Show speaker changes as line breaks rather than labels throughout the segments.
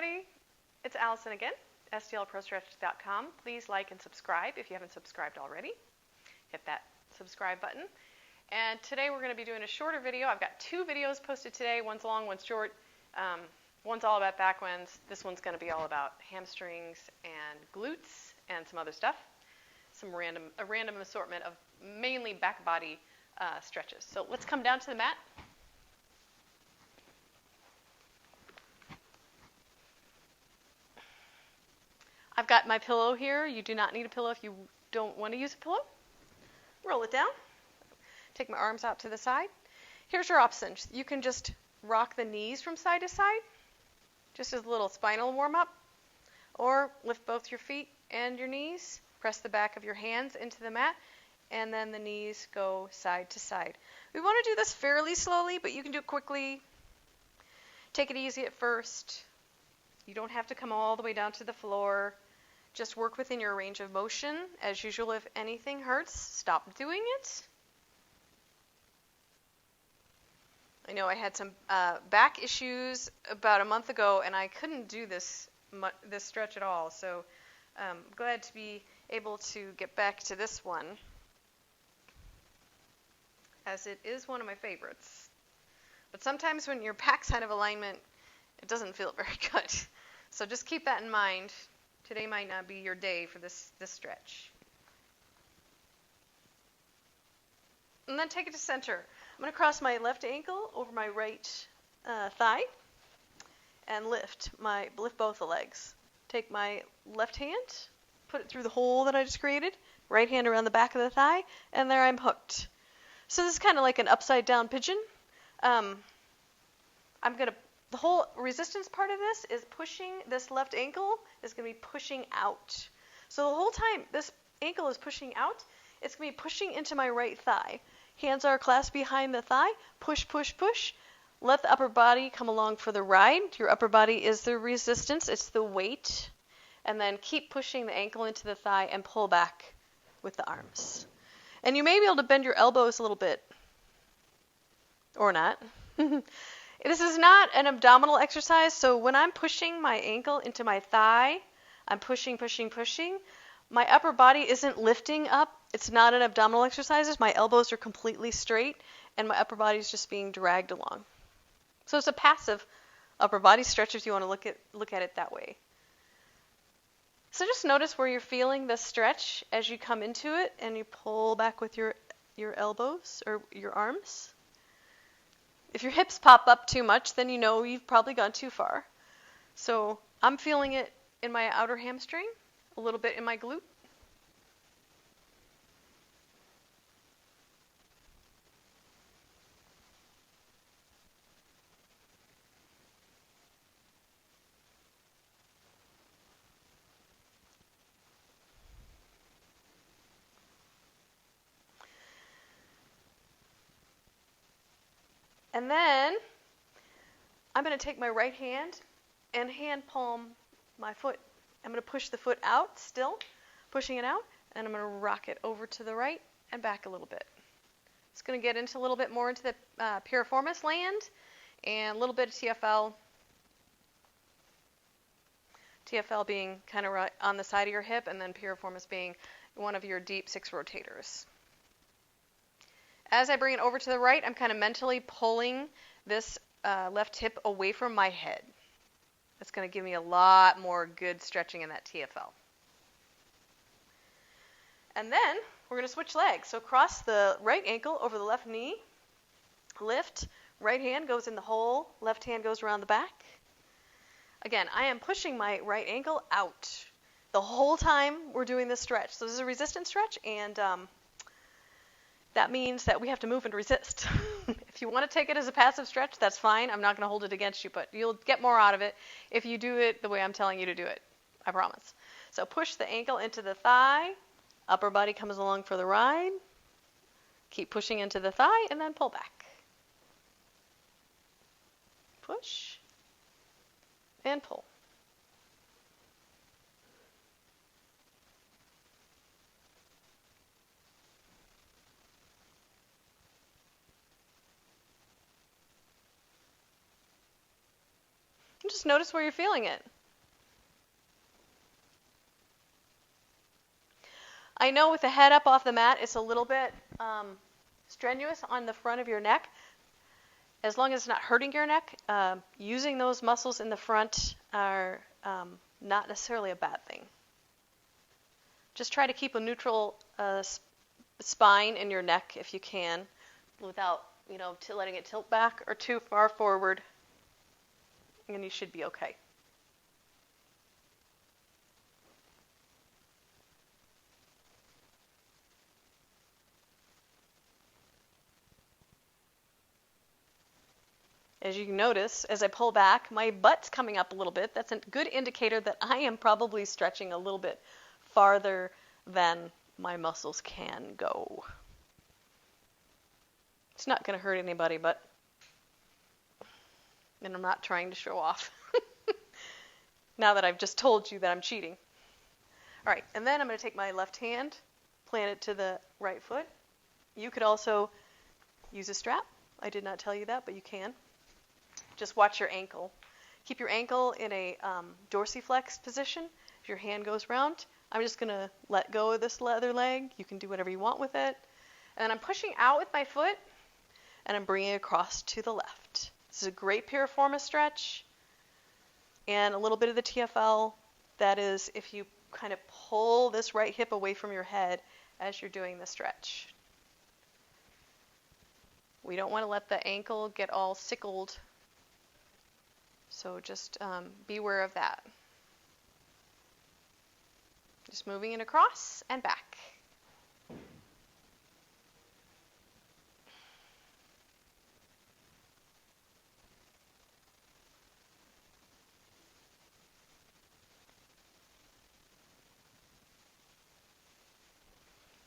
everybody. It's Allison again, STLProStretch.com. Please like and subscribe if you haven't subscribed already. Hit that subscribe button. And today we're going to be doing a shorter video. I've got two videos posted today. One's long, one's short. One's all about back bends. This one's going to be all about hamstrings and glutes and some other stuff. A random assortment of mainly back body stretches. So let's come down to the mat. I've got my pillow here. You do not need a pillow if you don't want to use a pillow. Roll it down. Take my arms out to the side. Here's your option. You can just rock the knees from side to side, just as a little spinal warm-up, or lift both your feet and your knees. Press the back of your hands into the mat, and then the knees go side to side. We want to do this fairly slowly, but you can do it quickly. Take it easy at first. You don't have to come all the way down to the floor. Just work within your range of motion. As usual, if anything hurts, stop doing it. I know I had some back issues about a month ago, and I couldn't do this stretch at all. So I'm glad to be able to get back to this one, as it is one of my favorites. But sometimes when your back's out of alignment, it doesn't feel very good. So just keep that in mind. Today might not be your day for this stretch. And then take it to center. I'm going to cross my left ankle over my right thigh and lift both the legs. Take my left hand, put it through the hole that I just created, right hand around the back of the thigh, and there I'm hooked. So this is kind of like an upside down pigeon. The whole resistance part of this is pushing. This left ankle is going to be pushing out. So the whole time this ankle is pushing out, it's going to be pushing into my right thigh. Hands are clasped behind the thigh. Push, push, push. Let the upper body come along for the ride. Your upper body is the resistance. It's the weight. And then keep pushing the ankle into the thigh and pull back with the arms. And you may be able to bend your elbows a little bit. Or not. This is not an abdominal exercise, so when I'm pushing my ankle into my thigh, I'm pushing, pushing, pushing. My upper body isn't lifting up. It's not an abdominal exercise. My elbows are completely straight, and my upper body is just being dragged along. So it's a passive upper body stretch if you want to look at it that way. So just notice where you're feeling the stretch as you come into it, and you pull back with your elbows or your arms. If your hips pop up too much, then you know you've probably gone too far. So I'm feeling it in my outer hamstring, a little bit in my glute. And then I'm going to take my right hand and hand palm my foot. I'm going to push the foot out still, pushing it out, and I'm going to rock it over to the right and back a little bit. It's going to get a little bit more into the piriformis land and a little bit of TFL. TFL being kind of right on the side of your hip, and then piriformis being one of your deep 6 rotators. As I bring it over to the right, I'm kind of mentally pulling this left hip away from my head. That's going to give me a lot more good stretching in that TFL. And then we're going to switch legs. So cross the right ankle over the left knee. Lift. Right hand goes in the hole. Left hand goes around the back. Again, I am pushing my right ankle out the whole time we're doing this stretch. So this is a resistance stretch, and that means that we have to move and resist. If you want to take it as a passive stretch, that's fine. I'm not going to hold it against you, but you'll get more out of it if you do it the way I'm telling you to do it. I promise. So push the ankle into the thigh. Upper body comes along for the ride. Keep pushing into the thigh and then pull back. Push and pull. Just notice where you're feeling it. I know with the head up off the mat, it's a little bit strenuous on the front of your neck. As long as it's not hurting your neck, using those muscles in the front are not necessarily a bad thing. Just try to keep a neutral spine in your neck if you can, without letting it tilt back or too far forward, and you should be okay. As you can notice, as I pull back, my butt's coming up a little bit. That's a good indicator that I am probably stretching a little bit farther than my muscles can go. It's not going to hurt anybody, and I'm not trying to show off. Now that I've just told you that I'm cheating. All right, and then I'm going to take my left hand, plant it to the right foot. You could also use a strap. I did not tell you that, but you can. Just watch your ankle. Keep your ankle in a dorsiflex position. If your hand goes round, I'm just going to let go of this other leg. You can do whatever you want with it. And I'm pushing out with my foot, and I'm bringing it across to the left. This is a great piriformis stretch, and a little bit of the TFL. That is if you kind of pull this right hip away from your head as you're doing the stretch. We don't want to let the ankle get all sickled. So just be aware of that. Just moving it across and back.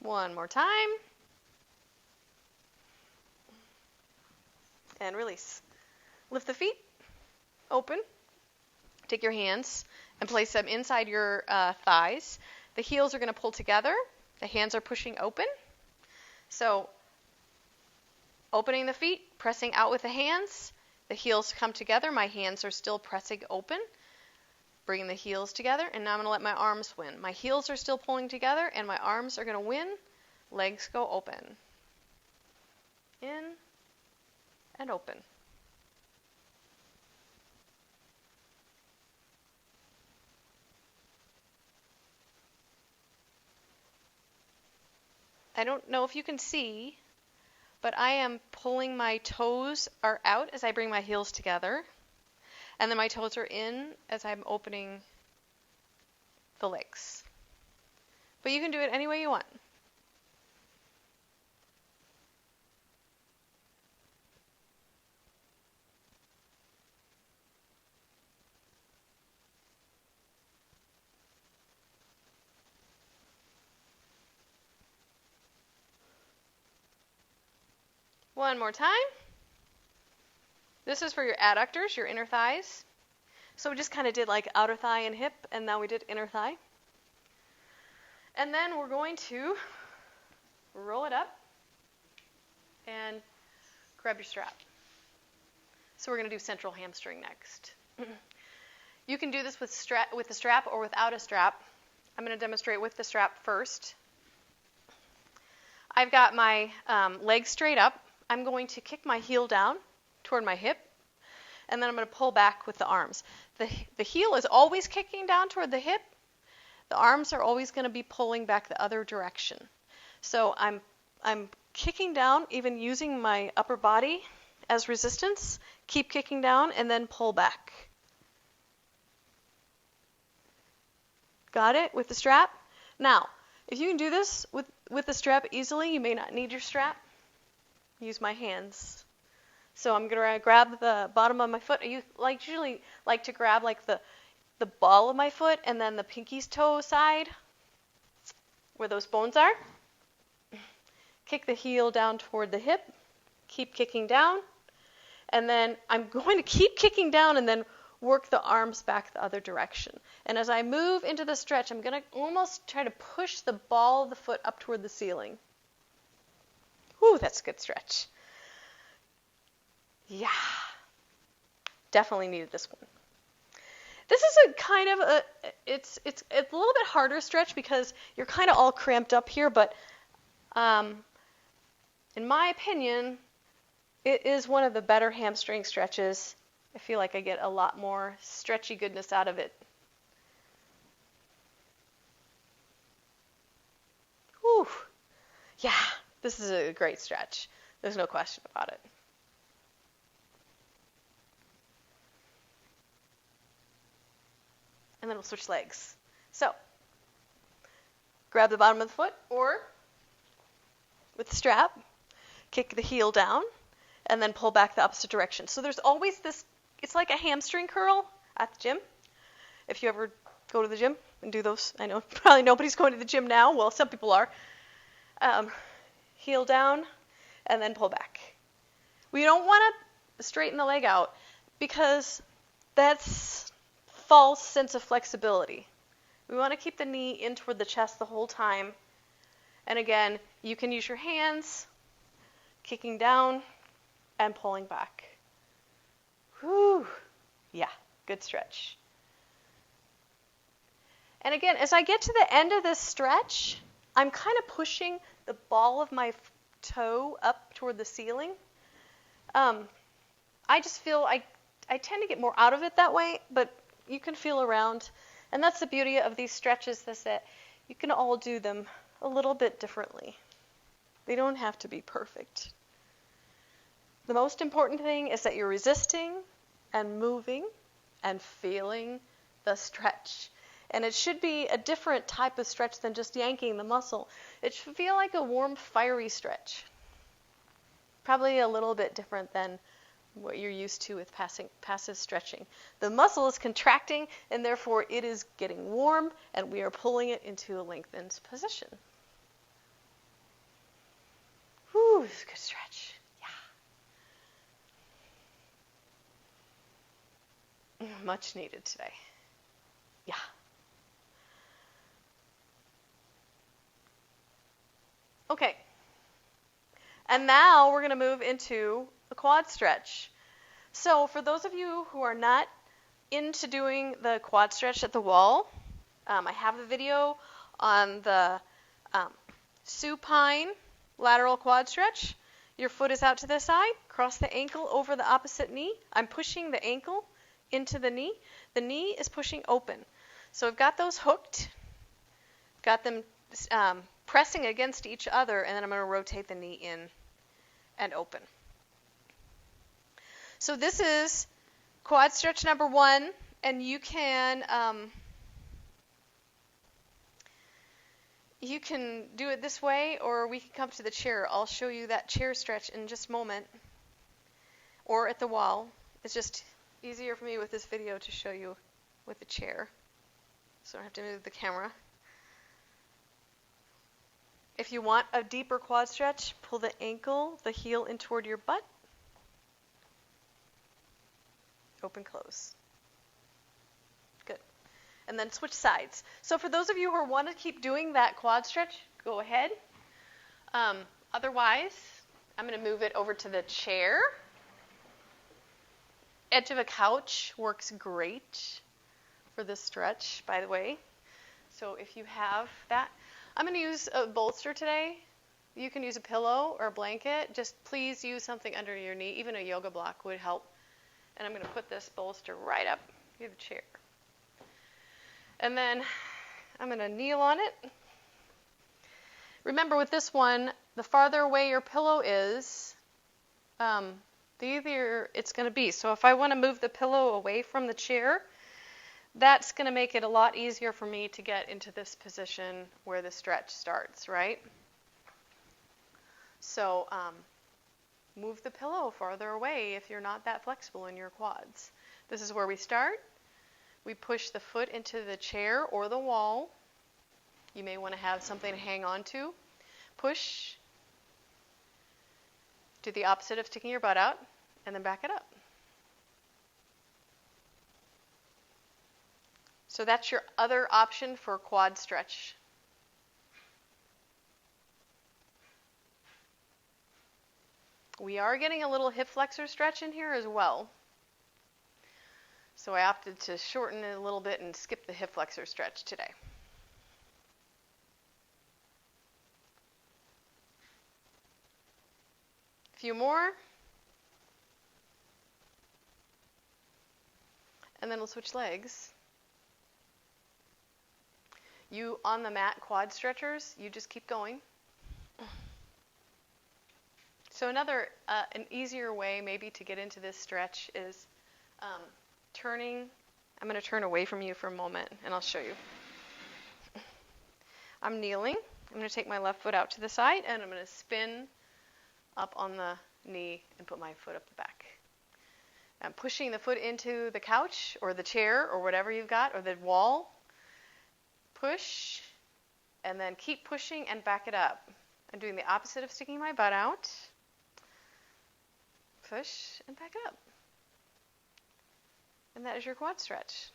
One more time. And release. Lift the feet. Open. Take your hands and place them inside your thighs. The heels are going to pull together. The hands are pushing open. So opening the feet, pressing out with the hands. The heels come together. My hands are still pressing open. Bringing the heels together. And now I'm going to let my arms win. My heels are still pulling together and my arms are going to win. Legs go open. In and open. I don't know if you can see, but I am pulling my toes are out as I bring my heels together. And then my toes are in as I'm opening the legs. But you can do it any way you want. One more time. This is for your adductors, your inner thighs. So we just kind of did like outer thigh and hip, and now we did inner thigh. And then we're going to roll it up and grab your strap. So we're going to do central hamstring next. You can do this with the strap or without a strap. I'm going to demonstrate with the strap first. I've got my legs straight up. I'm going to kick my heel down toward my hip, and then I'm going to pull back with the arms. The heel is always kicking down toward the hip. The arms are always going to be pulling back the other direction. So I'm kicking down, even using my upper body as resistance. Keep kicking down and then pull back. Got it with the strap? Now, if you can do this with the strap easily, you may not need your strap. Use my hands. So I'm going to grab the bottom of my foot. I usually like to grab like the ball of my foot and then the pinky's toe side where those bones are. Kick the heel down toward the hip. Keep kicking down. And then I'm going to keep kicking down and then work the arms back the other direction. And as I move into the stretch, I'm going to almost try to push the ball of the foot up toward the ceiling. Whew, that's a good stretch. Yeah. Definitely needed this one. This is a kind of a, it's a little bit harder stretch because you're kind of all cramped up here, but in my opinion, it is one of the better hamstring stretches. I feel like I get a lot more stretchy goodness out of it. Whew. Yeah, this is a great stretch. There's no question about it. And then we'll switch legs. So, grab the bottom of the foot, or with the strap, kick the heel down, and then pull back the opposite direction. So there's always this, it's like a hamstring curl at the gym. If you ever go to the gym and do those, I know probably nobody's going to the gym now. Well, some people are. Heel down, and then pull back. We don't want to straighten the leg out because that's false sense of flexibility. We want to keep the knee in toward the chest the whole time. And again, you can use your hands, kicking down and pulling back. Whew. Yeah, good stretch. And again, as I get to the end of this stretch, I'm kind of pushing the ball of my toe up toward the ceiling. I just feel I tend to get more out of it that way, but you can feel around. And that's the beauty of these stretches, is that you can all do them a little bit differently. They don't have to be perfect. The most important thing is that you're resisting and moving and feeling the stretch. And it should be a different type of stretch than just yanking the muscle. It should feel like a warm, fiery stretch. Probably a little bit different than what you're used to with passive stretching. The muscle is contracting, and therefore it is getting warm, and we are pulling it into a lengthened position. Whew, it's a good stretch. Yeah. Much needed today. Yeah. Okay. And now we're going to move into the quad stretch. So for those of you who are not into doing the quad stretch at the wall, I have a video on the supine lateral quad stretch. Your foot is out to the side, cross the ankle over the opposite knee. I'm pushing the ankle into the knee. The knee is pushing open. So I've got those hooked, got them pressing against each other, and then I'm going to rotate the knee in and open. So this is quad stretch number 1, and you can do it this way, or we can come to the chair. I'll show you that chair stretch in just a moment, or at the wall. It's just easier for me with this video to show you with the chair, so I don't have to move the camera. If you want a deeper quad stretch, pull the ankle, the heel in toward your butt. Open, close. Good. And then switch sides. So for those of you who want to keep doing that quad stretch, go ahead. Otherwise, I'm going to move it over to the chair. Edge of a couch works great for this stretch, by the way. So if you have that, I'm going to use a bolster today. You can use a pillow or a blanket. Just please use something under your knee. Even a yoga block would help. And I'm going to put this bolster right up near the chair. And then I'm going to kneel on it. Remember with this one, the farther away your pillow is, the easier it's going to be. So if I want to move the pillow away from the chair, that's going to make it a lot easier for me to get into this position where the stretch starts, right? So move the pillow farther away if you're not that flexible in your quads. This is where we start. We push the foot into the chair or the wall. You may want to have something to hang on to. Push. Do the opposite of sticking your butt out, and then back it up. So that's your other option for quad stretch. We are getting a little hip flexor stretch in here as well. So I opted to shorten it a little bit and skip the hip flexor stretch today. A few more. And then we'll switch legs. You on the mat quad stretchers, you just keep going. So another, an easier way maybe to get into this stretch is turning. I'm going to turn away from you for a moment and I'll show you. I'm kneeling. I'm going to take my left foot out to the side and I'm going to spin up on the knee and put my foot up the back. I'm pushing the foot into the couch or the chair or whatever you've got or the wall. Push and then keep pushing and back it up. I'm doing the opposite of sticking my butt out. Push and back up. And that is your quad stretch.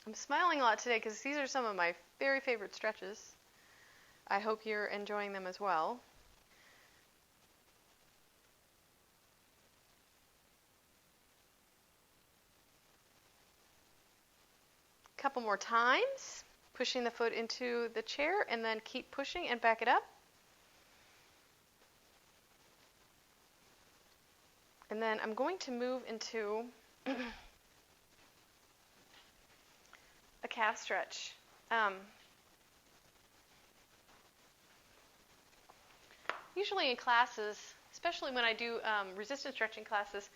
I'm smiling a lot today because these are some of my very favorite stretches. I hope you're enjoying them as well. A couple more times, pushing the foot into the chair and then keep pushing and back it up. And then I'm going to move into a calf stretch. Usually in classes, especially when I do resistance stretching classes,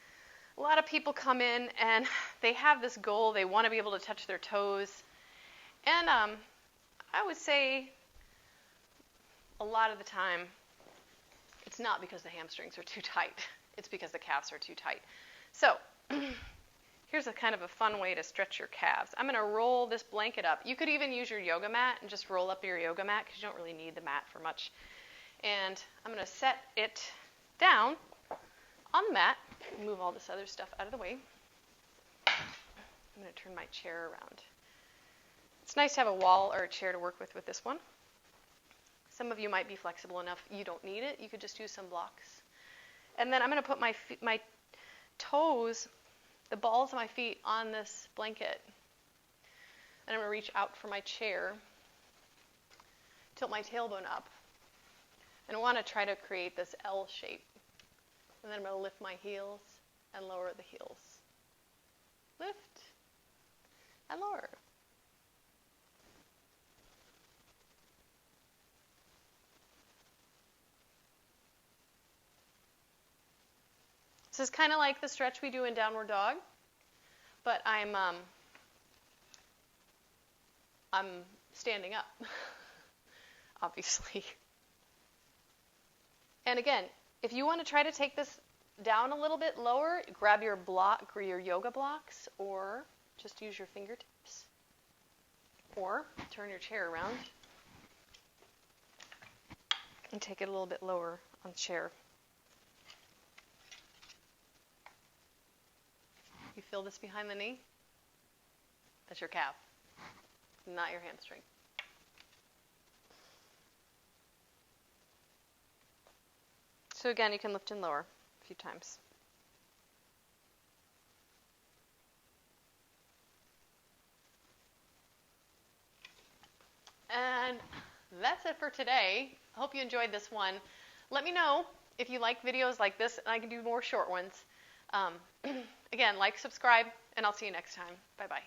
a lot of people come in and they have this goal. They want to be able to touch their toes. And I would say a lot of the time it's not because the hamstrings are too tight. It's because the calves are too tight. So here's a kind of a fun way to stretch your calves. I'm going to roll this blanket up. You could even use your yoga mat and just roll up your yoga mat because you don't really need the mat for much. And I'm going to set it down on the mat. Move all this other stuff out of the way. I'm going to turn my chair around. It's nice to have a wall or a chair to work with this one. Some of you might be flexible enough you don't need it. You could just use some blocks. And then I'm going to put my toes, the balls of my feet on this blanket. And I'm going to reach out for my chair, tilt my tailbone up. And I want to try to create this L shape. And then I'm going to lift my heels and lower the heels. Lift and lower. This is kind of like the stretch we do in downward dog, but I'm standing up, obviously. And again, if you want to try to take this down a little bit lower, grab your block or your yoga blocks, or just use your fingertips, or turn your chair around and take it a little bit lower on the chair. You feel this behind the knee? That's your calf, not your hamstring. So again, you can lift and lower a few times. And that's it for today. I hope you enjoyed this one. Let me know if you like videos like this, and I can do more short ones. Again, like, subscribe, and I'll see you next time. Bye-bye.